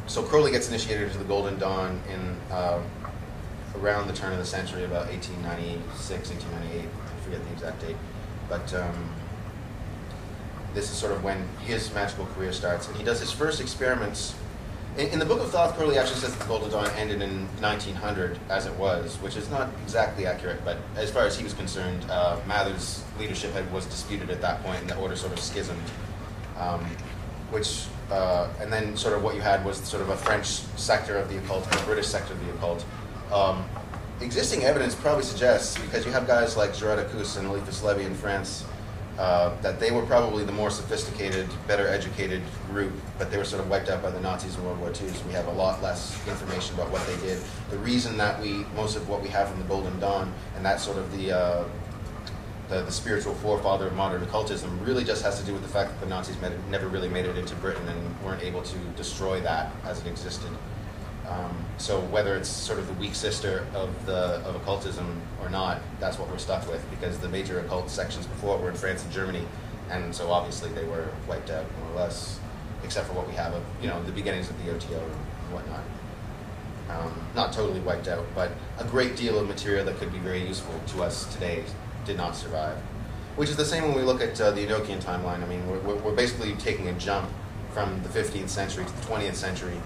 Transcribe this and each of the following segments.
So Crowley gets initiated into the Golden Dawn in around the turn of the century, about 1896, 1898. I forget the exact date, but this is sort of when his magical career starts, and he does his first experiments. In the Book of Thoth, Crowley actually says that the Golden Dawn ended in 1900, as it was, which is not exactly accurate, but as far as he was concerned, Mather's leadership was disputed at that point, and the order sort of schismed. And then sort of what you had was sort of a French sector of the occult and a British sector of the occult. Existing evidence probably suggests, because you have guys like Girardacus and Eliphas Levi in France, that they were probably the more sophisticated, better educated group, but they were sort of wiped out by the Nazis in World War II, so we have a lot less information about what they did. The reason that most of what we have from the Golden Dawn, and that's sort of the spiritual forefather of modern occultism, really just has to do with the fact that the Nazis never really made it into Britain and weren't able to destroy that as it existed. So whether it's sort of the weak sister of occultism or not, that's what we're stuck with, because the major occult sections before were in France and Germany, and so obviously they were wiped out more or less, except for what we have of the beginnings of the OTO and whatnot. Not totally wiped out, but a great deal of material that could be very useful to us today did not survive. Which is the same when we look at the Enochian timeline. I mean, we're basically taking a jump from the 15th century to the 20th century,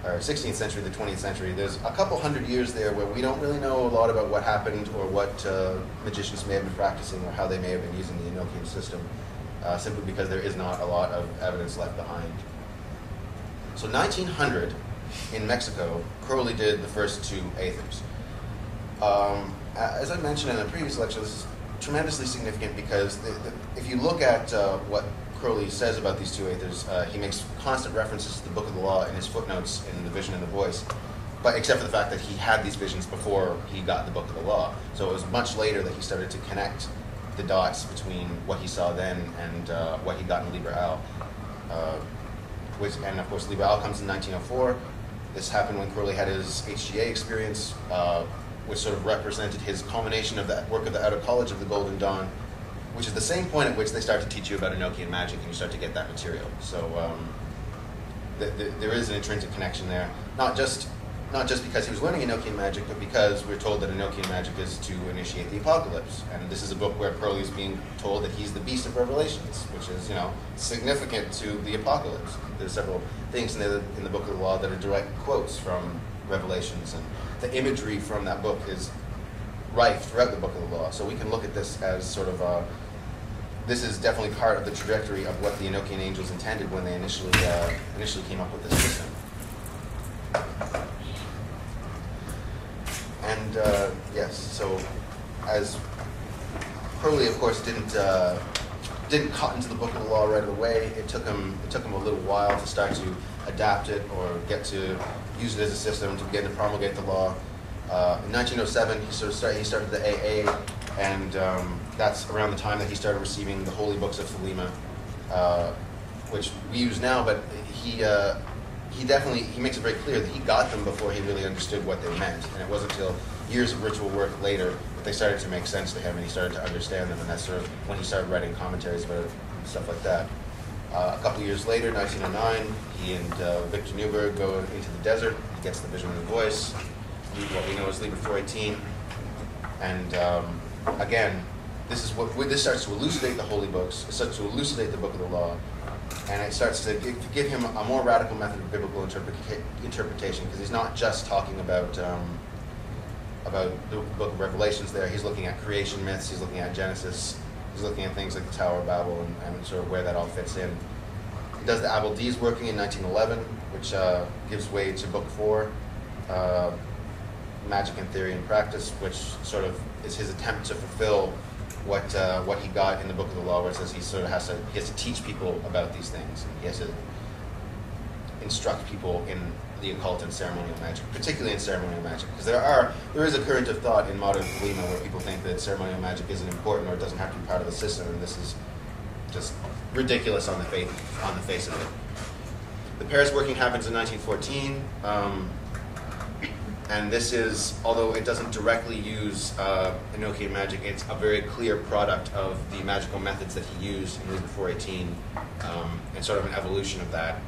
or 16th century to the 20th century. There's a couple hundred years there where we don't really know a lot about what happened or what magicians may have been practicing or how they may have been using the Enochian system, simply because there is not a lot of evidence left behind. So 1900, in Mexico, Crowley did the first two aethers. As I mentioned in a previous lecture, this is tremendously significant because if you look at what Crowley says about these two aethers, he makes constant references to the Book of the Law in his footnotes in The Vision and the Voice, but except for the fact that he had these visions before he got the Book of the Law. So it was much later that he started to connect the dots between what he saw then and what he got in Liber Al. And of course, Liber Al comes in 1904. This happened when Crowley had his HGA experience, which sort of represented his culmination of that work of the Outer College of the Golden Dawn, which is the same point at which they start to teach you about Enochian magic and you start to get that material. So there is an intrinsic connection there, not just because he was learning Enochian magic, but because we're told that Enochian magic is to initiate the apocalypse. And this is a book where Crowley is being told that he's the beast of Revelations, which is, significant to the apocalypse. There's several things in the Book of the Law that are direct quotes from Revelations, and the imagery from that book is rife throughout the Book of the Law. So we can look at this as sort of this is definitely part of the trajectory of what the Enochian angels intended when they initially came up with this system. And yes, so as Crowley, of course, didn't cut into the Book of the Law right away. It took him a little while to start to adapt it or get to use it as a system to begin to promulgate the law. In 1907, he started the AA, and that's around the time that he started receiving the holy books of Thelema, which we use now. But he makes it very clear that he got them before he really understood what they meant, and it wasn't until years of ritual work later that they started to make sense to him, and he started to understand them, and that's sort of when he started writing commentaries about it and stuff like that. A couple of years later, 1909, he and Victor Newberg go into the desert. He gets the Vision and the Voice, what we know as Liber 418, and again, this starts to elucidate the holy books. It starts to elucidate the Book of the Law, and it starts to give him a more radical method of biblical interpretation, because he's not just talking about the Book of Revelations there. He's looking at creation myths, he's looking at Genesis, he's looking at things like the Tower of Babel and sort of where that all fits in. He does the Abel-Dees working in 1911, which gives way to Book 4, Magic in Theory and Practice, which sort of is his attempt to fulfill what he got in the Book of the Law, where it says he has to teach people about these things, and he has to instruct people in the occult and ceremonial magic, particularly in ceremonial magic, because there is a current of thought in modern Thelema where people think that ceremonial magic isn't important or it doesn't have to be part of the system, and this is just ridiculous on the face of it. The Paris working happens in 1914. And this is, although it doesn't directly use Enochian magic, it's a very clear product of the magical methods that he used in Liber 418, and sort of an evolution of that.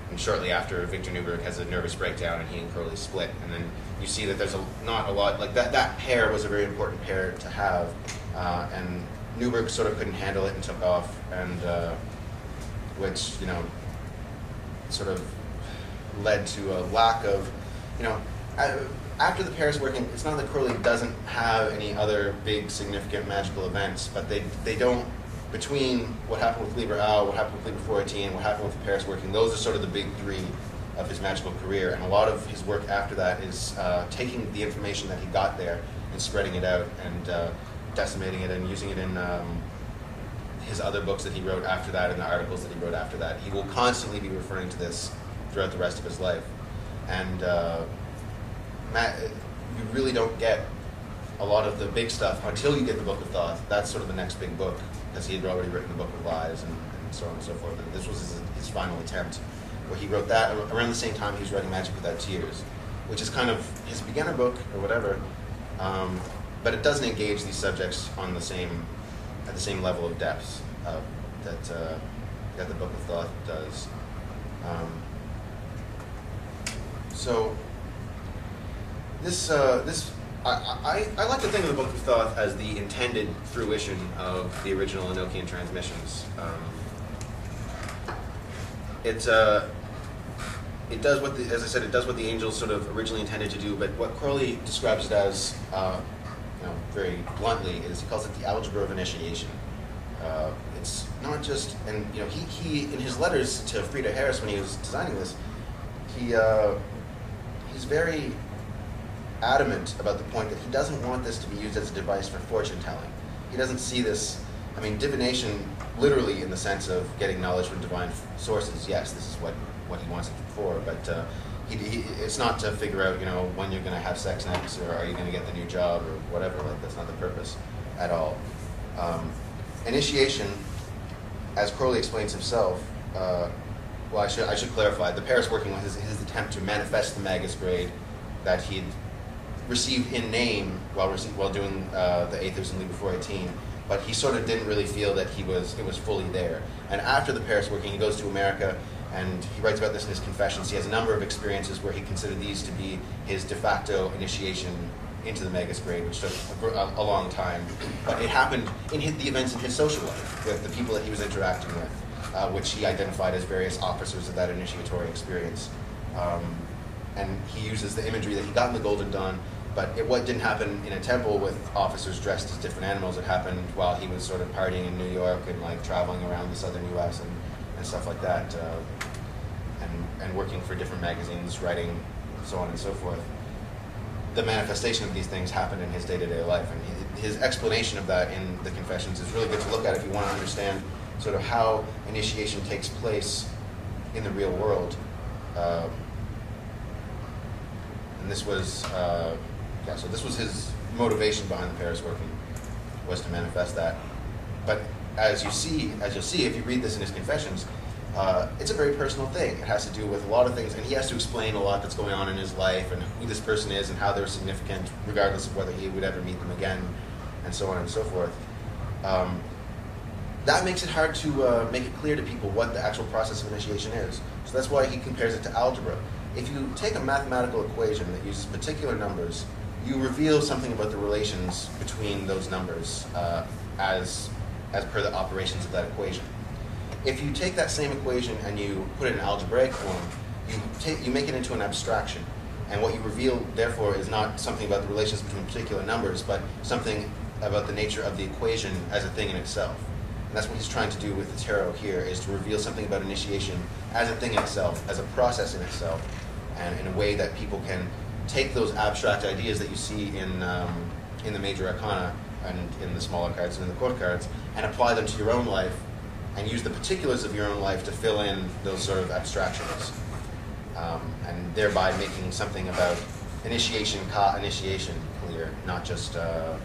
And shortly after, Victor Newberg has a nervous breakdown, and he and Crowley split. And then you see that there's not a lot, like that pair was a very important pair to have, and Newberg sort of couldn't handle it and took off, and which, you know, sort of led to a lack of, you know, after the pair is working, it's not that Crowley doesn't have any other big significant magical events, but they don't, between what happened with Liber Au, what happened with Liber 418, what happened with the Paris working, those are sort of the big three of his magical career. And a lot of his work after that is taking the information that he got there and spreading it out and decimating it and using it in his other books that he wrote after that and the articles that he wrote after that. He will constantly be referring to this throughout the rest of his life. And you really don't get a lot of the big stuff until you get the Book of Thoth. That's sort of the next big book, because he had already written the Book of Lies and so on and so forth. And this was his final attempt, where he wrote that around the same time he was writing Magic Without Tears, which is kind of his beginner book or whatever, but it doesn't engage these subjects on the same level of depth that the Book of Thoth does. So this I like to think of the Book of Thoth as the intended fruition of the original Enochian transmissions. It does what as I said, it does what the angels sort of originally intended to do. But what Crowley describes it as, very bluntly, is he calls it the algebra of initiation. It's not just, and he in his letters to Frieda Harris when he was designing this, he's very adamant about the point that he doesn't want this to be used as a device for fortune telling. He doesn't see this, divination literally in the sense of getting knowledge from divine sources. Yes, this is what he wants it for, but it's not to figure out, when you're going to have sex next, or are you going to get the new job, or whatever. Like, that's not the purpose at all. Initiation, as Crowley explains himself, I should clarify, the Paris working was his attempt to manifest the Magus grade that he'd received in name while doing the Aethers and Liber 418, but he sort of didn't really feel that it was fully there. And after the Paris working, he goes to America, and he writes about this in his Confessions. He has a number of experiences where he considered these to be his de facto initiation into the Magus grade, which took a long time. But it happened in the events in his social life, with the people that he was interacting with, which he identified as various officers of that initiatory experience. And he uses the imagery that he got in the Golden Dawn, but what didn't happen in a temple with officers dressed as different animals. It happened while he was sort of partying in New York and traveling around the southern U.S. and stuff like that, and working for different magazines, writing, so on and so forth. The manifestation of these things happened in his day-to-day life, and his explanation of that in the Confessions is really good to look at if you want to understand sort of how initiation takes place in the real world. And this was, so this was his motivation behind the Paris working, was to manifest that. But as you'll see if you read this in his Confessions, it's a very personal thing. It has to do with a lot of things, and he has to explain a lot that's going on in his life and who this person is and how they're significant, regardless of whether he would ever meet them again, and so on and so forth. That makes it hard to make it clear to people what the actual process of initiation is. So that's why he compares it to algebra. If you take a mathematical equation that uses particular numbers, you reveal something about the relations between those numbers as per the operations of that equation. If you take that same equation and you put it in algebraic form, you make it into an abstraction. And what you reveal, therefore, is not something about the relations between particular numbers, but something about the nature of the equation as a thing in itself. And that's what he's trying to do with the tarot here, is to reveal something about initiation as a thing in itself, as a process in itself, and in a way that people can take those abstract ideas that you see in the major arcana and in the smaller cards and in the court cards, and apply them to your own life, and use the particulars of your own life to fill in those sort of abstractions, and thereby making something about initiation clear, not just the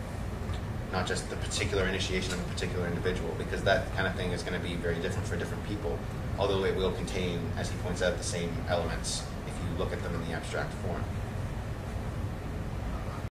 particular initiation of a particular individual, because that kind of thing is going to be very different for different people, although it will contain, as he points out, the same elements if you look at them in the abstract form.